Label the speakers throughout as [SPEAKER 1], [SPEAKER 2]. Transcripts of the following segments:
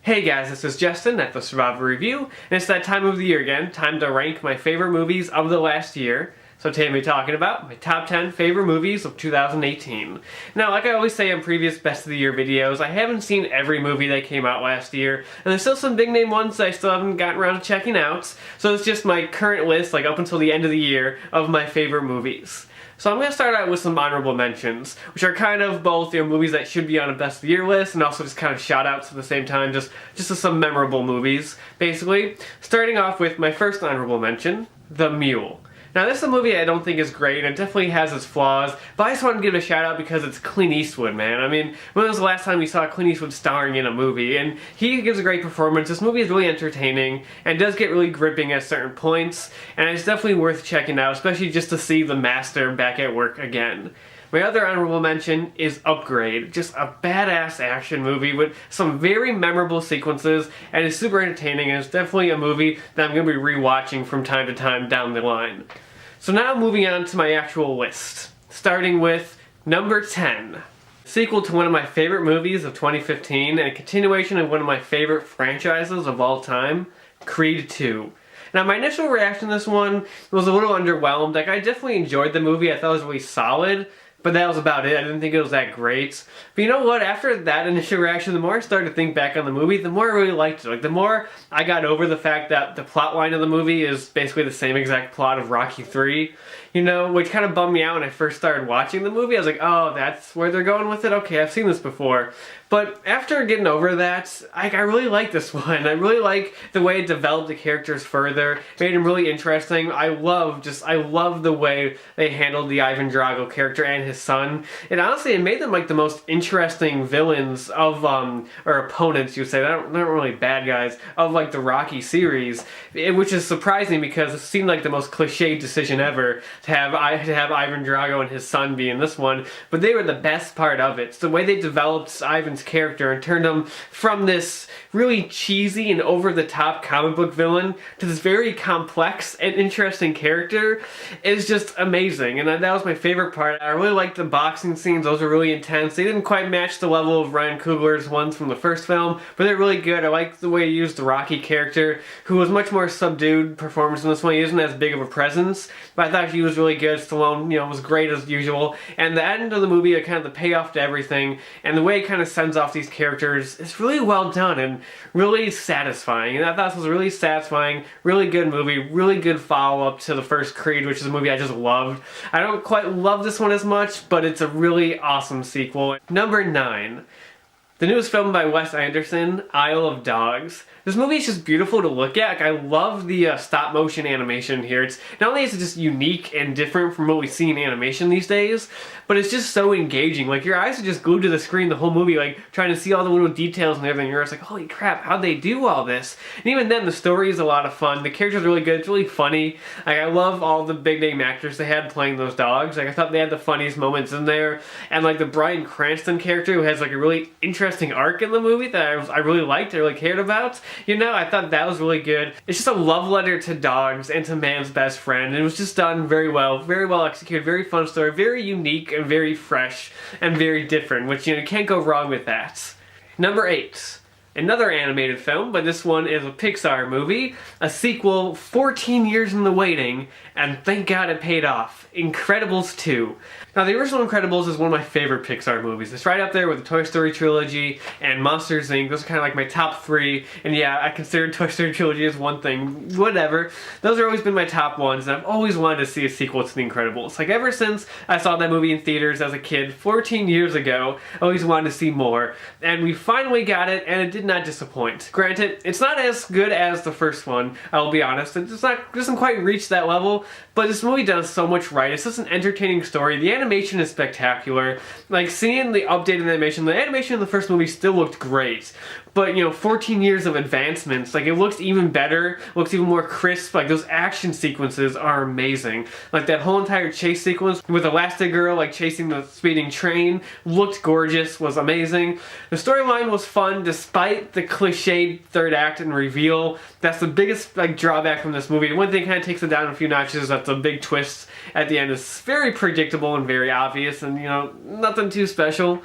[SPEAKER 1] Hey guys, this is Justin at The Survivor Review, and it's that time of the year again, time to rank my favorite movies of the last year. So today I'm talking about my top 10 favorite movies of 2018. Now, like I always say in previous Best of the Year videos, I haven't seen every movie that came out last year, and there's still some big name ones that I still haven't gotten around to checking out, so it's just my current list, like up until the end of the year, of my favorite movies. So I'm going to start out with some honorable mentions, which are kind of both movies that should be on a Best of the Year list and also just kind of shout-outs at the same time, just to some memorable movies, basically. Starting off with my first honorable mention, The Mule. Now, this is a movie I don't think is great, and it definitely has its flaws, but I just wanted to give it a shout-out because it's Clint Eastwood, man. I mean, when was the last time we saw Clint Eastwood starring in a movie? And he gives a great performance. This movie is really entertaining, and does get really gripping at certain points, and it's definitely worth checking out, especially just to see the master back at work again. My other honorable mention is Upgrade, just a badass action movie with some very memorable sequences, and it's super entertaining, and it's definitely a movie that I'm going to be rewatching from time to time down the line. So now moving on to my actual list, starting with number 10. Sequel to one of my favorite movies of 2015, and a continuation of one of my favorite franchises of all time, Creed 2. Now, my initial reaction to this one was a little underwhelmed. Like, I definitely enjoyed the movie. I thought it was really solid, but that was about it. I didn't think it was that great. But you know what? After that initial reaction, the more I started to think back on the movie, the more I really liked it. Like, the more I got over the fact that the plot line of the movie is basically the same exact plot of Rocky 3, you know, which kind of bummed me out when I first started watching the movie. I was like, oh, that's where they're going with it? Okay, I've seen this before. But after getting over that, I really like this one. I really like the way it developed the characters further, made them really interesting. I love the way they handled the Ivan Drago character and his son. And honestly, it made them like the most interesting villains of, or opponents, you would say, they're not really bad guys, of like the Rocky series, which is surprising because it seemed like the most cliched decision ever to have Ivan Drago and his son be in this one, but they were the best part of it. It's the way they developed Ivan's character and turned him from this really cheesy and over-the-top comic book villain to this very complex and interesting character is just amazing, and that was my favorite part. I really liked the boxing scenes. Those were really intense. They didn't quite match the level of Ryan Coogler's ones from the first film, but they're really good. I liked the way he used the Rocky character, who was much more subdued performance in this one. He isn't as big of a presence, but I thought he was really good. Stallone, you know, was great as usual, and the end of the movie, kind of the payoff to everything, and the way it kind of sends off these characters is really well done and really satisfying. And I thought this was a really satisfying, really good movie, really good follow-up to the first Creed, which is a movie I just loved. I don't quite love this one as much, but it's a really awesome sequel. Number 9. The newest film by Wes Anderson, Isle of Dogs. This movie is just beautiful to look at. Like, I love the stop-motion animation here. It's not only is it just unique and different from what we see in animation these days, but it's just so engaging. Like, your eyes are just glued to the screen the whole movie, like, trying to see all the little details and everything. You're just like, holy crap, how'd they do all this? And even then, the story is a lot of fun. The character's really good. It's really funny. Like, I love all the big-name actors they had playing those dogs. Like, I thought they had the funniest moments in there. And, like, the Bryan Cranston character, who has, like, a really interesting arc in the movie that I really liked, I really cared about. You know, I thought that was really good. It's just a love letter to dogs and to man's best friend, and it was just done very well executed, very fun story, very unique and very fresh and very different, which, you know, you can't go wrong with that. Number 8. Another animated film, but this one is a Pixar movie, a sequel 14 years in the waiting, and thank God it paid off. Incredibles 2. Now, the original Incredibles is one of my favorite Pixar movies. It's right up there with the Toy Story trilogy and Monsters, Inc. Those are kind of like my top 3, and yeah, I consider Toy Story trilogy as one thing, whatever. Those have always been my top ones, and I've always wanted to see a sequel to The Incredibles. Like, ever since I saw that movie in theaters as a kid 14 years ago, I always wanted to see more, and we finally got it, and it did not disappoint. Granted, it's not as good as the first one, I'll be honest. It doesn't quite reach that level, but this movie does so much right. It's just an entertaining story. The animation is spectacular. Like, seeing the updated animation, the animation in the first movie still looked great. But, you know, 14 years of advancements, like, it looks even better, looks even more crisp. Like, those action sequences are amazing. Like, that whole entire chase sequence with Elastigirl, like, chasing the speeding train, looked gorgeous, was amazing. The storyline was fun, despite the cliched third act and reveal. That's the biggest, like, drawback from this movie. The one thing kind of takes it down a few notches is that the big twist at the end is very predictable and very obvious, and, you know, nothing too special.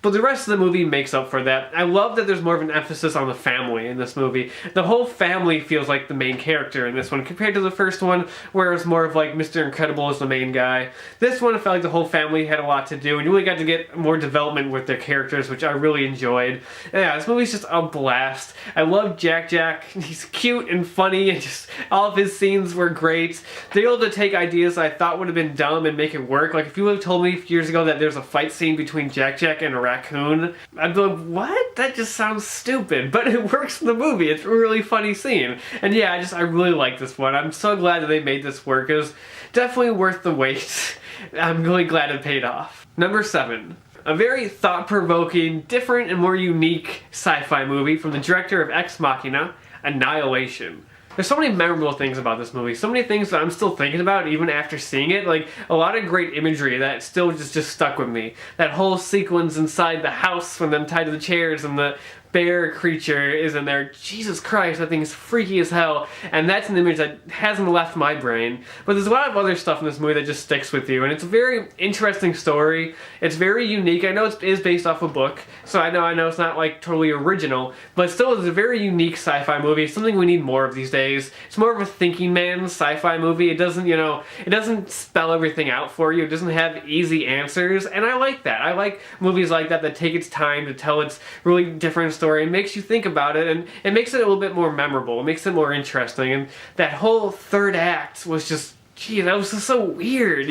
[SPEAKER 1] but the rest of the movie makes up for that. I love that there's more of an emphasis on the family in this movie. The whole family feels like the main character in this one compared to the first one, where it's more of like Mr. Incredible is the main guy. This one, I felt like the whole family had a lot to do, and you really got to get more development with their characters, which I really enjoyed. And yeah, this movie's just a blast. I love Jack Jack. He's cute and funny, and just all of his scenes were great. They're able to take ideas I thought would have been dumb and make it work. Like, if you would have told me years ago that there's a fight scene between Jack Jack and a raccoon, I'd be like, what? That just sounds stupid. But it works in the movie. It's a really funny scene. And yeah, I really like this one. I'm so glad that they made this work. It was definitely worth the wait. I'm really glad it paid off. Number 7. A very thought-provoking, different, and more unique sci-fi movie from the director of Ex Machina, Annihilation. There's so many memorable things about this movie, so many things that I'm still thinking about even after seeing it. Like, a lot of great imagery that still just stuck with me. That whole sequence inside the house when them tied to the chairs and the bear creature is in there. Jesus Christ, that thing is freaky as hell. And that's an image that hasn't left my brain. But there's a lot of other stuff in this movie that just sticks with you. And it's a very interesting story. It's very unique. I know it is based off a book, so I know it's not like totally original, but still it's a very unique sci-fi movie. It's something we need more of these days. It's more of a thinking man's sci-fi movie. It doesn't, it doesn't spell everything out for you. It doesn't have easy answers. And I like that. I like movies like that that take its time to tell its really different story and makes you think about it, and it makes it a little bit more memorable. It makes it more interesting, and that whole third act was just, gee, that was just so weird,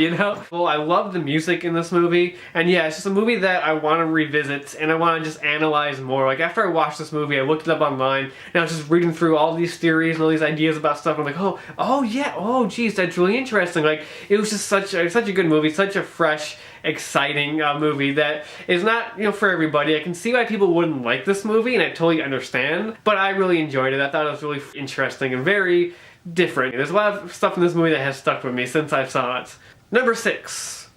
[SPEAKER 1] Well, I love the music in this movie, and yeah, it's just a movie that I want to revisit, and I want to just analyze more. Like, after I watched this movie, I looked it up online, and I was just reading through all these theories and all these ideas about stuff, and I'm like, oh yeah, oh geez, that's really interesting. Like, it was just such a good movie, such a fresh, exciting movie that is not, for everybody. I can see why people wouldn't like this movie, and I totally understand, but I really enjoyed it. I thought it was really interesting and very different. There's a lot of stuff in this movie that has stuck with me since I saw it. Number 6.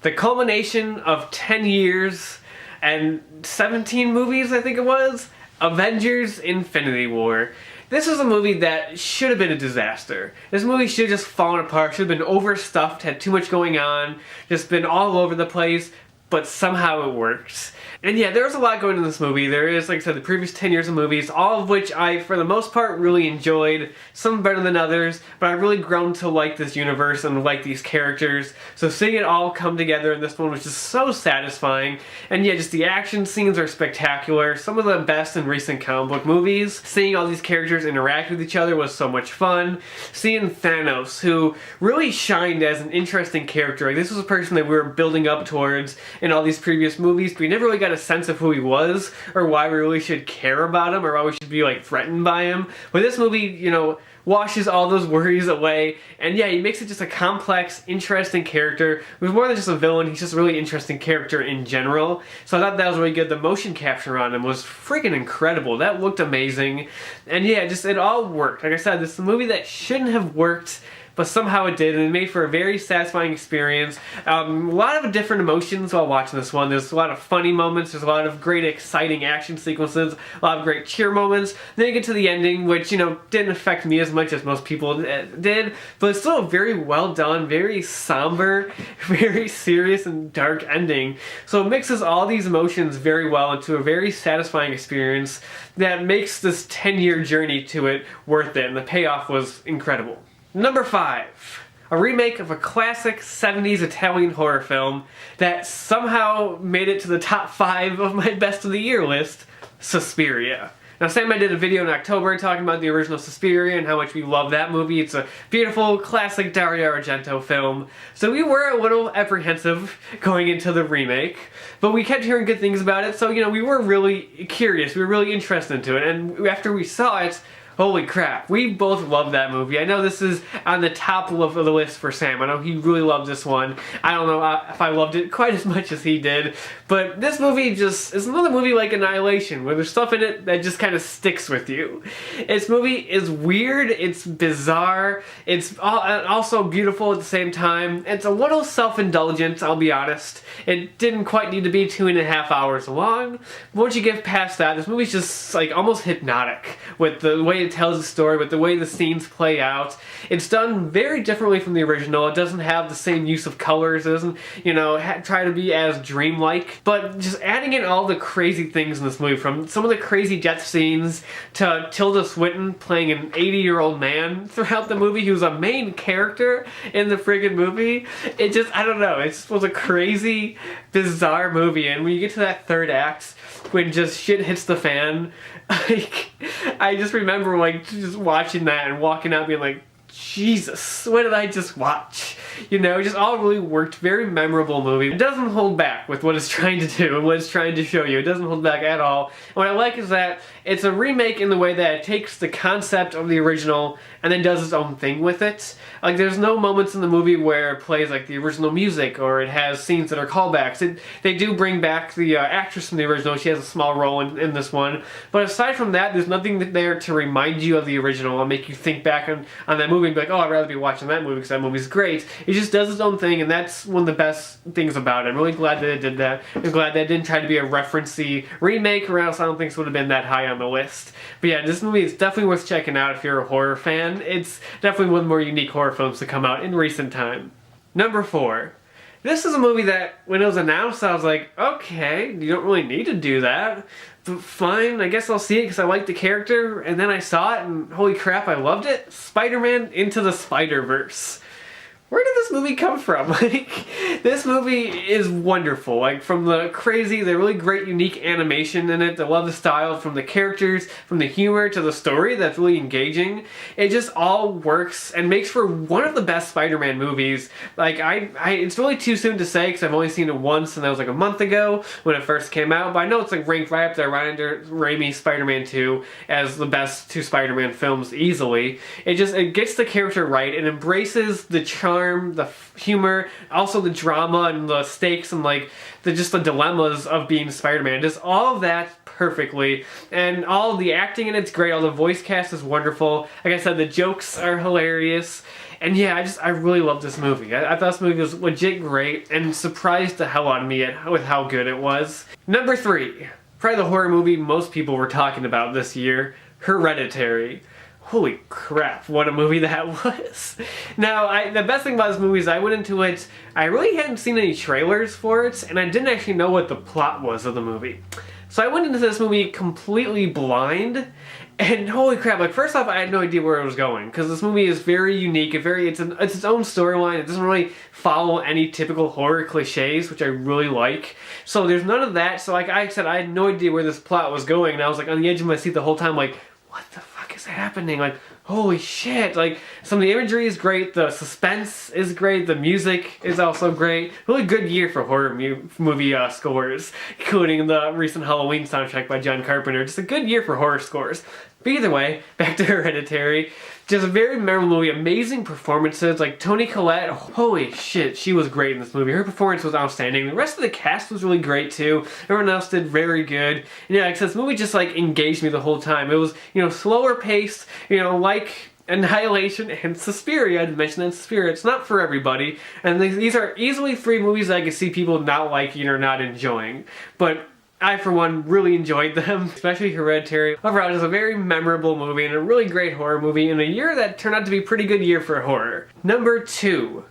[SPEAKER 1] The culmination of 10 years and 17 movies, I think it was, Avengers Infinity War. This was a movie that should have been a disaster. This movie should have just fallen apart, should have been overstuffed, had too much going on, just been all over the place, but somehow it worked. And yeah, there was a lot going in this movie. There is, like I said, the previous 10 years of movies, all of which I, for the most part, really enjoyed. Some better than others, but I've really grown to like this universe and like these characters. So seeing it all come together in this one was just so satisfying. And yeah, just the action scenes are spectacular. Some of the best in recent comic book movies. Seeing all these characters interact with each other was so much fun. Seeing Thanos, who really shined as an interesting character. Like, this was a person that we were building up towards in all these previous movies, but we never really got a sense of who he was, or why we really should care about him, or why we should be, like, threatened by him. But this movie, washes all those worries away, and yeah, he makes it just a complex, interesting character. Who's more than just a villain, he's just a really interesting character in general. So I thought that was really good. The motion capture on him was freaking incredible. That looked amazing. And yeah, it all worked. Like I said, this is a movie that shouldn't have worked, but somehow it did, and it made for a very satisfying experience. A lot of different emotions while watching this one. There's a lot of funny moments, there's a lot of great exciting action sequences, a lot of great cheer moments. Then you get to the ending, which, didn't affect me as much as most people did, but it's still a very well done, very somber, very serious and dark ending. So it mixes all these emotions very well into a very satisfying experience that makes this 10-year journey to it worth it, and the payoff was incredible. Number 5. A remake of a classic 70s Italian horror film that somehow made it to the top 5 of my best of the year list, Suspiria. Now, Sam and I did a video in October talking about the original Suspiria and how much we love that movie. It's a beautiful, classic Dario Argento film. So we were a little apprehensive going into the remake, but we kept hearing good things about it, so, we were really curious. We were really interested into it, and after we saw it, holy crap, we both love that movie. I know this is on the top of the list for Sam. I know he really loved this one. I don't know if I loved it quite as much as he did, but this movie just is another movie like Annihilation, where there's stuff in it that just kind of sticks with you. This movie is weird, it's bizarre, it's also beautiful at the same time. It's a little self-indulgent, I'll be honest. It didn't quite need to be 2.5 hours long. But once you get past that, this movie's just like almost hypnotic with the way it it tells the story, but the way the scenes play out, it's done very differently from the original. It doesn't have the same use of colors. It doesn't, you know, try to be as dreamlike. But just adding in all the crazy things in this movie, from some of the crazy death scenes to Tilda Swinton playing an 80-year-old man throughout the movie who's a main character in the friggin' movie. It just, I don't know, it just was a crazy, bizarre movie. And when you get to that third act, when just shit hits the fan, like, I just remember like just watching that and walking out being like, Jesus, what did I just watch? You know, it just all really worked. Very memorable movie. It doesn't hold back with what it's trying to do and what it's trying to show you. It doesn't hold back at all. And what I like is that it's a remake in the way that it takes the concept of the original and then does its own thing with it. Like, there's no moments in the movie where it plays like the original music or it has scenes that are callbacks. They do bring back the actress from the original. She has a small role in this one. But aside from that, there's nothing there to remind you of the original and make you think back on that movie and be like, oh, I'd rather be watching that movie because that movie's great. It just does its own thing, and that's one of the best things about it. I'm really glad that it did that. I'm glad that it didn't try to be a reference-y remake, or else I don't think it would have been that high on the list. But yeah, this movie is definitely worth checking out if you're a horror fan. It's definitely one of the more unique horror films to come out in recent time. Number 4. This is a movie that, when it was announced, I was like, okay, you don't really need to do that. But fine, I guess I'll see it because I like the character. And then I saw it, and holy crap, I loved it. Spider-Man Into the Spider-Verse. Where did this movie come from? Like, this movie is wonderful. Like, from the really great, unique animation in it. I love the style, from the characters, from the humor to the story that's really engaging. It just all works and makes for one of the best Spider-Man movies. Like, it's really too soon to say because I've only seen it once, and that was like a month ago when it first came out. But I know it's like ranked right up there, right under Raimi's Spider-Man 2 as the best 2 Spider-Man films easily. It gets the character right. It embraces the charm, the humor, also the drama and the stakes and like the dilemmas of being Spider-Man. Just all of that perfectly, and all of the acting in it's great. All the voice cast is wonderful. Like I said, the jokes are hilarious. And yeah, I really love this movie. I thought this movie was legit great and surprised the hell out of me with how good it was. Number 3, probably the horror movie most people were talking about this year, Hereditary. Holy crap, what a movie that was. Now, the best thing about this movie is I went into it, I really hadn't seen any trailers for it, and I didn't actually know what the plot was of the movie. So I went into this movie completely blind, and holy crap, like, first off, I had no idea where it was going, because this movie is very unique, it's its own storyline. It doesn't really follow any typical horror cliches, which I really like. So there's none of that, so like I said, I had no idea where this plot was going, and I was like on the edge of my seat the whole time, like, what the fuck is happening? Like, holy shit. Like, some of the imagery is great, the suspense is great, the music is also great. Really good year for horror movie scores, including the recent Halloween soundtrack by John Carpenter. Just a good year for horror scores. But either way, back to Hereditary. Just a very memorable movie, amazing performances, like Toni Collette, holy shit, she was great in this movie. Her performance was outstanding. The rest of the cast was really great too. Everyone else did very good. And yeah, like I said, this movie just like engaged me the whole time. It was, you know, slower paced, you know, like Annihilation and Suspiria. I mentioned that Suspiria, it's not for everybody. And these are easily 3 movies that I can see people not liking or not enjoying. But I, for one, really enjoyed them, especially Hereditary. Overall, it was a very memorable movie and a really great horror movie in a year that turned out to be a pretty good year for horror. Number 2.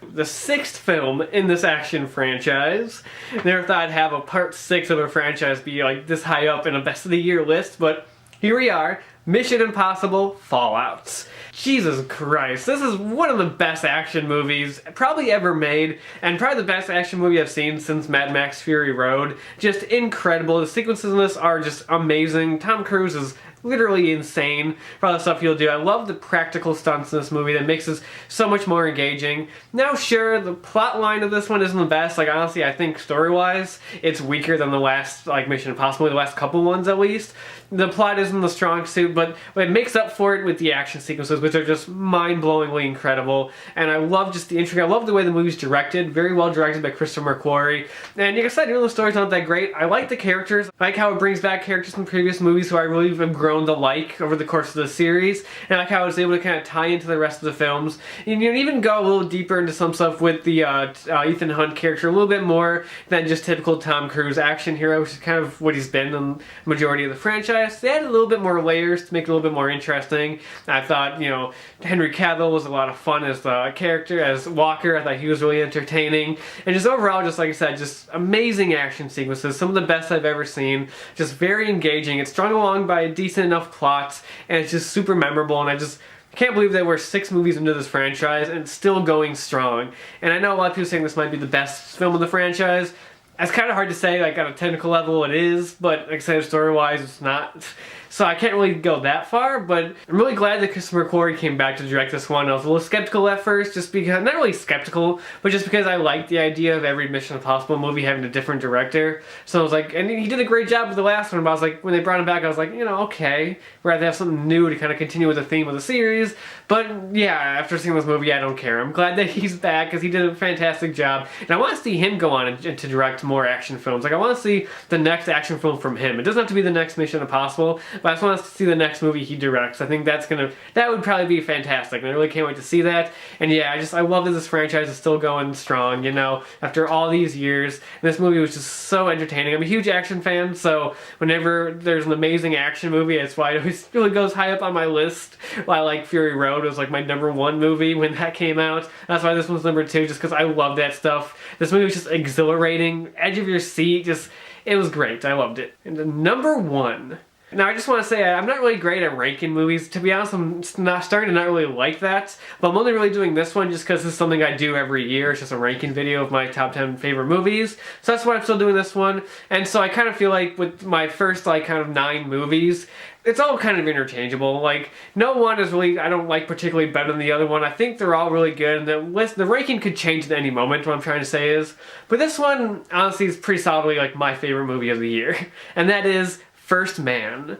[SPEAKER 1] The 6th film in this action franchise. Never thought I'd have a part 6 of a franchise be like this high up in a best of the year list, but here we are. Mission Impossible Fallout. Jesus Christ, this is one of the best action movies probably ever made, and probably the best action movie I've seen since Mad Max Fury Road. Just incredible. The sequences in this are just amazing. Tom Cruise is literally insane for all the stuff he'll do. I love the practical stunts in this movie that makes this so much more engaging. Now, sure, the plot line of this one isn't the best. Like, honestly, I think story-wise, it's weaker than the last, like, Mission Impossible, the last couple ones at least. The plot isn't the strong suit, but it makes up for it with the action sequences, which are just mind-blowingly incredible. And I love just the intrigue. I love the way the movie's directed. Very well directed by Christopher McQuarrie. And like I said, even though the story's not that great, I like the characters. I like how it brings back characters from previous movies who I really have grown grown to like over the course of the series, and like how I was able to kind of tie into the rest of the films, and you know, even go a little deeper into some stuff with the Ethan Hunt character a little bit more than just typical Tom Cruise action hero, which is kind of what he's been in the majority of the franchise. They added a little bit more layers to make it a little bit more interesting. I thought, you know, Henry Cavill was a lot of fun as the character, as Walker. I thought he was really entertaining, and just overall, just like I said, just amazing action sequences, some of the best I've ever seen. Just very engaging. It's strung along by a decent enough plot, and it's just super memorable, and I just can't believe that we're 6 movies into this franchise and it's still going strong. And I know a lot of people saying this might be the best film in the franchise. It's kind of hard to say, like, on a technical level it is, but like I said, story-wise it's not. So I can't really go that far, but I'm really glad that Christopher McQuarrie came back to direct this one. I was a little skeptical at first, just because, not really skeptical, but just because I liked the idea of every Mission Impossible movie having a different director. So I was like, and he did a great job with the last one, but I was like, when they brought him back, I was like, you know, okay, we'd rather have something new to kind of continue with the theme of the series. But yeah, after seeing this movie, I don't care. I'm glad that he's back, because he did a fantastic job, and I want to see him go on and to direct more action films. Like, I want to see the next action film from him. It doesn't have to be the next Mission Impossible, but I just want to see the next movie he directs. I think that would probably be fantastic, and I really can't wait to see that. And yeah, I love that this franchise is still going strong, you know, after all these years. And this movie was just so entertaining. I'm a huge action fan, so whenever there's an amazing action movie, that's why it always really goes high up on my list. Why, like, Fury Road was like my #1 movie when that came out. That's why this one's #2, just because I love that stuff. This movie was just exhilarating, edge of your seat, just, it was great. I loved it. And #1. Now, I just want to say, I'm not really great at ranking movies. To be honest, I'm starting to not really like that. But I'm only really doing this one just because this is something I do every year. It's just a ranking video of my top 10 favorite movies. So that's why I'm still doing this one. And so I kind of feel like with my first, like, kind of 9 movies, it's all kind of interchangeable. Like, no one is really, I don't like particularly better than the other one. I think they're all really good, and the ranking could change at any moment, what I'm trying to say is. But this one, honestly, is pretty solidly, like, my favorite movie of the year. And that is First Man.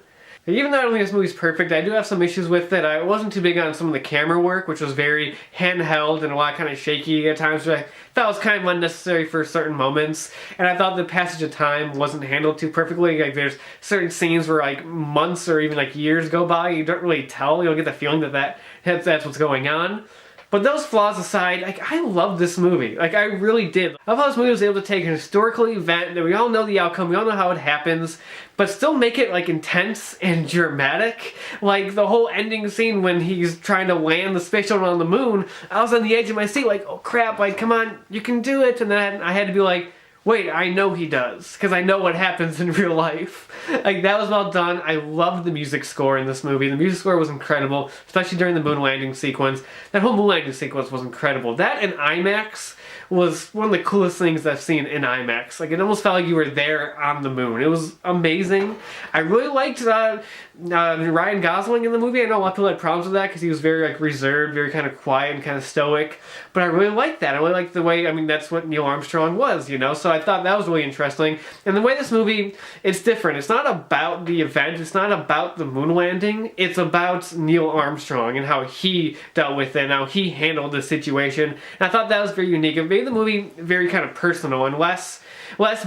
[SPEAKER 1] Even though I don't think this movie's perfect, I do have some issues with it. I wasn't too big on some of the camera work, which was very handheld and a lot kind of shaky at times, which I thought was kind of unnecessary for certain moments. And I thought the passage of time wasn't handled too perfectly. Like, there's certain scenes where, like, months or even, like, years go by, you don't really tell. You don't get the feeling that that's what's going on. But those flaws aside, like, I love this movie. Like, I really did. I love how this movie was able to take an historical event that we all know the outcome, we all know how it happens, but still make it, like, intense and dramatic. Like, the whole ending scene when he's trying to land the space shuttle on the moon, I was on the edge of my seat like, oh crap, like, come on, you can do it. And then I had to be like, wait, I know he does, because I know what happens in real life. Like, that was well done. I loved the music score in this movie. The music score was incredible, especially during the moon landing sequence. That whole moon landing sequence was incredible. That and IMAX was one of the coolest things I've seen in IMAX. Like, it almost felt like you were there on the moon. It was amazing. I really liked Ryan Gosling in the movie. I know a lot of people had problems with that because he was very, like, reserved, very kind of quiet and kind of stoic. But I really liked that. I really liked the way, I mean, that's what Neil Armstrong was, you know? So I thought that was really interesting. And the way this movie, it's different. It's not about the event. It's not about the moon landing. It's about Neil Armstrong and how he dealt with it and how he handled the situation. And I thought that was very unique. It made the movie very kind of personal and less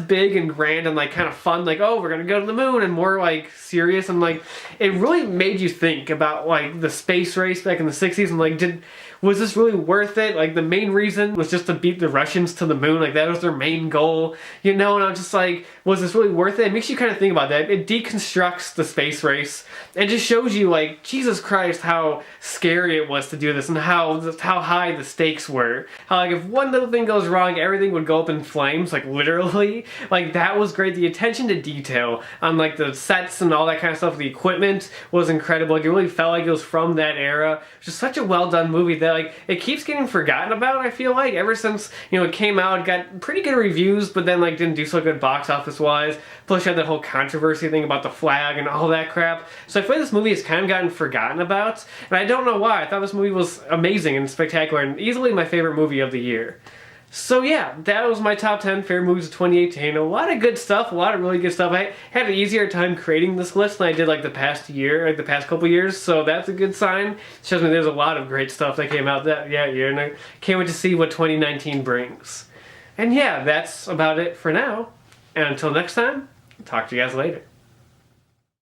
[SPEAKER 1] big and grand and, like, kind of fun, like, oh, we're gonna go to the moon, and more, like, serious. And, like, it really made you think about, like, the space race back in the 60s and, like, was this really worth it? Like, the main reason was just to beat the Russians to the moon. Like, that was their main goal, you know? And I was just like, was this really worth it? It makes you kind of think about that. It deconstructs the space race and just shows you, like, Jesus Christ, how scary it was to do this and how high the stakes were. How, like, if one little thing goes wrong, everything would go up in flames, like, literally. Like, that was great. The attention to detail on, like, the sets and all that kind of stuff, the equipment was incredible. Like, it really felt like it was from that era. It was just such a well-done movie that, like, it keeps getting forgotten about, I feel like, ever since, you know, it came out. It got pretty good reviews, but then, like, didn't do so good box office wise. Plus, you had that whole controversy thing about the flag and all that crap. So I feel like this movie has kind of gotten forgotten about, and I don't know why. I thought this movie was amazing and spectacular and easily my favorite movie of the year. So yeah, that was my top 10 favorite movies of 2018. A lot of good stuff, a lot of really good stuff. I had an easier time creating this list than I did, like, the past year, like the past couple years, so that's a good sign. It shows me there's a lot of great stuff that came out that year, and I can't wait to see what 2019 brings. And yeah, that's about it for now. And until next time, talk to you guys later.